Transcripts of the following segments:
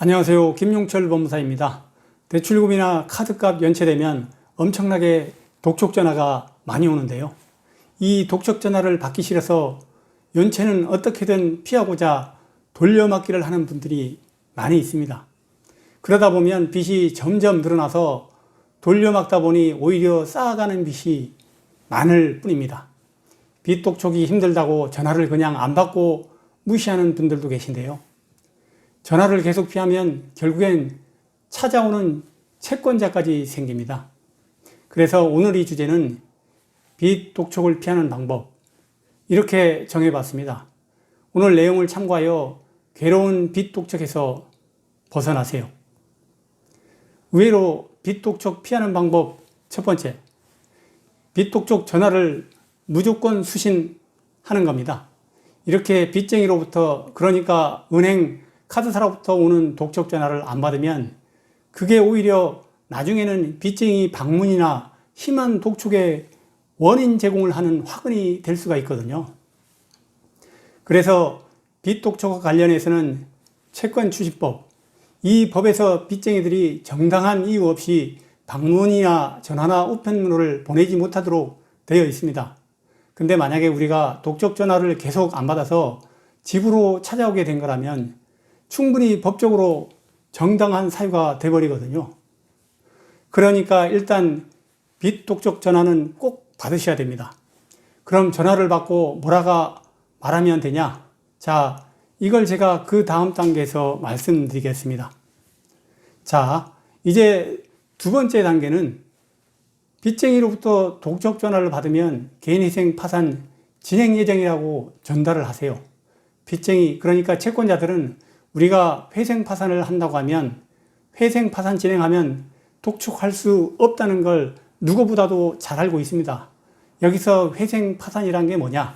안녕하세요. 김용철 법무사입니다. 대출금이나 카드값 연체되면 엄청나게 독촉전화가 많이 오는데요. 이 독촉전화를 받기 싫어서 연체는 어떻게든 피하고자 돌려막기를 하는 분들이 많이 있습니다. 그러다 보면 빚이 점점 늘어나서 돌려막다 보니 오히려 쌓아가는 빚이 많을 뿐입니다. 빚 독촉이 힘들다고 전화를 그냥 안 받고 무시하는 분들도 계신데요. 전화를 계속 피하면 결국엔 찾아오는 채권자까지 생깁니다. 그래서 오늘 이 주제는 빚 독촉을 피하는 방법, 이렇게 정해봤습니다. 오늘 내용을 참고하여 괴로운 빚 독촉에서 벗어나세요. 의외로 빚 독촉 피하는 방법 첫 번째, 빚 독촉 전화를 무조건 수신하는 겁니다. 이렇게 빚쟁이로부터, 그러니까 은행 카드사로부터 오는 독촉 전화를 안 받으면 그게 오히려 나중에는 빚쟁이 방문이나 심한 독촉의 원인 제공을 하는 화근이 될 수가 있거든요. 그래서 빚 독촉과 관련해서는 채권추신법, 이 법에서 빚쟁이들이 정당한 이유 없이 방문이나 전화나 우편물을 보내지 못하도록 되어 있습니다. 근데 만약에 우리가 독촉 전화를 계속 안 받아서 집으로 찾아오게 된 거라면 충분히 법적으로 정당한 사유가 돼버리거든요. 그러니까 일단 빚 독촉 전화는 꼭 받으셔야 됩니다. 그럼 전화를 받고 뭐라가 말하면 되냐? 자, 이걸 제가 그 다음 단계에서 말씀드리겠습니다. 자, 이제 두 번째 단계는 빚쟁이로부터 독촉 전화를 받으면 개인회생 파산 진행 예정이라고 전달을 하세요. 빚쟁이, 그러니까 채권자들은 우리가 회생 파산을 한다고 하면 회생 파산 진행하면 독촉할 수 없다는 걸 누구보다도 잘 알고 있습니다. 여기서 회생 파산이란 게 뭐냐?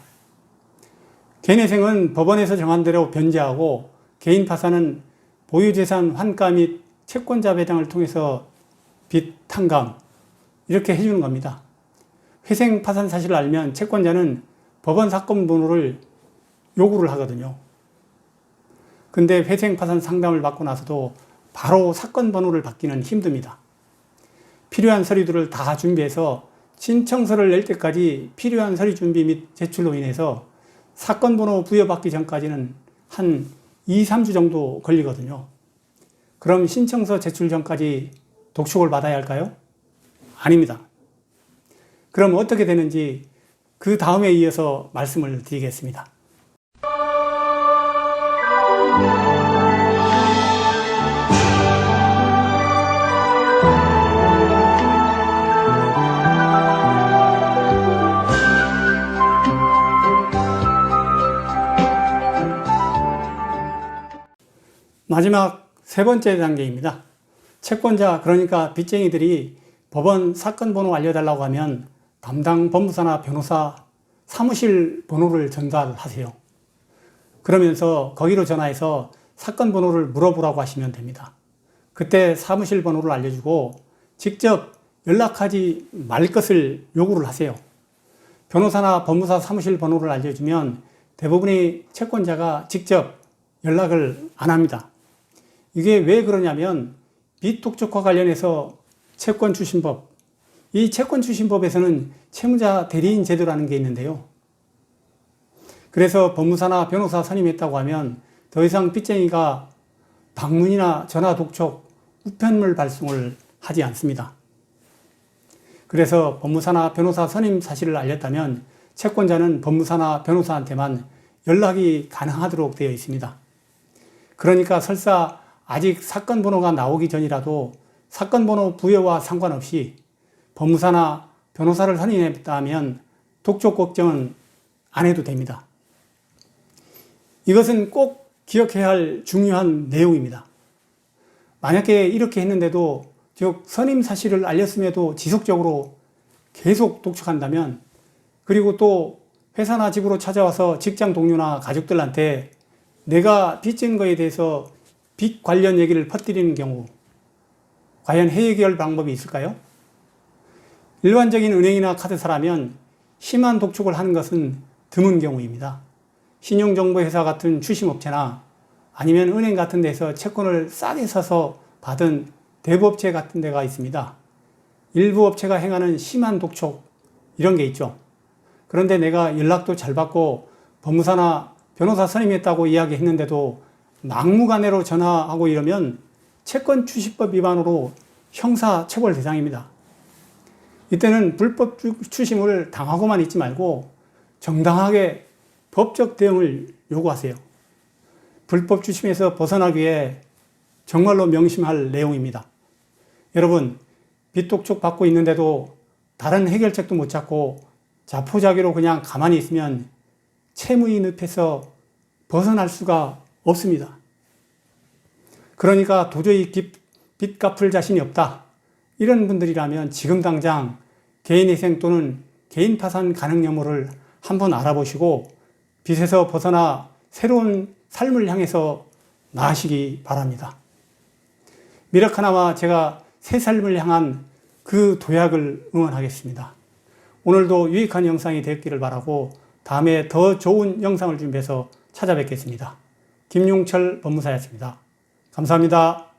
개인회생은 법원에서 정한 대로 변제하고 개인 파산은 보유재산 환가 및 채권자 배당을 통해서 빚 탕감, 이렇게 해주는 겁니다. 회생 파산 사실을 알면 채권자는 법원 사건 번호를 요구를 하거든요. 근데 회생 파산 상담을 받고 나서도 바로 사건 번호를 받기는 힘듭니다. 필요한 서류들을 다 준비해서 신청서를 낼 때까지 필요한 서류 준비 및 제출로 인해서 사건 번호 부여받기 전까지는 한 2, 3주 정도 걸리거든요. 그럼 신청서 제출 전까지 독촉을 받아야 할까요? 아닙니다. 그럼 어떻게 되는지 그 다음에 이어서 말씀을 드리겠습니다. 마지막 세 번째 단계입니다. 채권자, 그러니까 빚쟁이들이 법원 사건 번호 알려달라고 하면 담당 법무사나 변호사 사무실 번호를 전달하세요. 그러면서 거기로 전화해서 사건 번호를 물어보라고 하시면 됩니다. 그때 사무실 번호를 알려주고 직접 연락하지 말 것을 요구를 하세요. 변호사나 법무사 사무실 번호를 알려주면 대부분의 채권자가 직접 연락을 안 합니다. 이게 왜 그러냐면 빚 독촉과 관련해서 채권추신법, 이 채권추신법에서는 채무자 대리인 제도라는 게 있는데요. 그래서 법무사나 변호사 선임했다고 하면 더 이상 빚쟁이가 방문이나 전화 독촉, 우편물 발송을 하지 않습니다. 그래서 법무사나 변호사 선임 사실을 알렸다면 채권자는 법무사나 변호사한테만 연락이 가능하도록 되어 있습니다. 그러니까 설사 아직 사건 번호가 나오기 전이라도 사건 번호 부여와 상관없이 법무사나 변호사를 선임했다면 독촉 걱정은 안 해도 됩니다. 이것은 꼭 기억해야 할 중요한 내용입니다. 만약에 이렇게 했는데도, 즉 선임 사실을 알렸음에도 지속적으로 계속 독촉한다면, 그리고 또 회사나 집으로 찾아와서 직장 동료나 가족들한테 내가 빚진 거에 대해서 빚 관련 얘기를 퍼뜨리는 경우 과연 해결 방법이 있을까요? 일반적인 은행이나 카드사라면 심한 독촉을 하는 것은 드문 경우입니다. 신용정보회사 같은 추심업체나 아니면 은행 같은 데서 채권을 싸게 사서 받은 대부업체 같은 데가 있습니다. 일부 업체가 행하는 심한 독촉 이런 게 있죠. 그런데 내가 연락도 잘 받고 법무사나 변호사 선임했다고 이야기했는데도 막무가내로 전화하고 이러면 채권추시법 위반으로 형사 처벌 대상입니다. 이때는 불법 추심을 당하고만 있지 말고 정당하게 법적 대응을 요구하세요. 불법 추심에서 벗어나기 위해 정말로 명심할 내용입니다. 여러분, 빚독촉 받고 있는데도 다른 해결책도 못 찾고 자포자기로 그냥 가만히 있으면 채무의 늪에서 벗어날 수가 없습니다. 그러니까 도저히 빚 갚을 자신이 없다. 이런 분들이라면 지금 당장 개인회생 또는 개인 파산 가능 여부를 한번 알아보시고 빚에서 벗어나 새로운 삶을 향해서 나아가시기 바랍니다. 미라카나와 제가 새 삶을 향한 그 도약을 응원하겠습니다. 오늘도 유익한 영상이 되었기를 바라고 다음에 더 좋은 영상을 준비해서 찾아뵙겠습니다. 김용철 법무사였습니다. 감사합니다.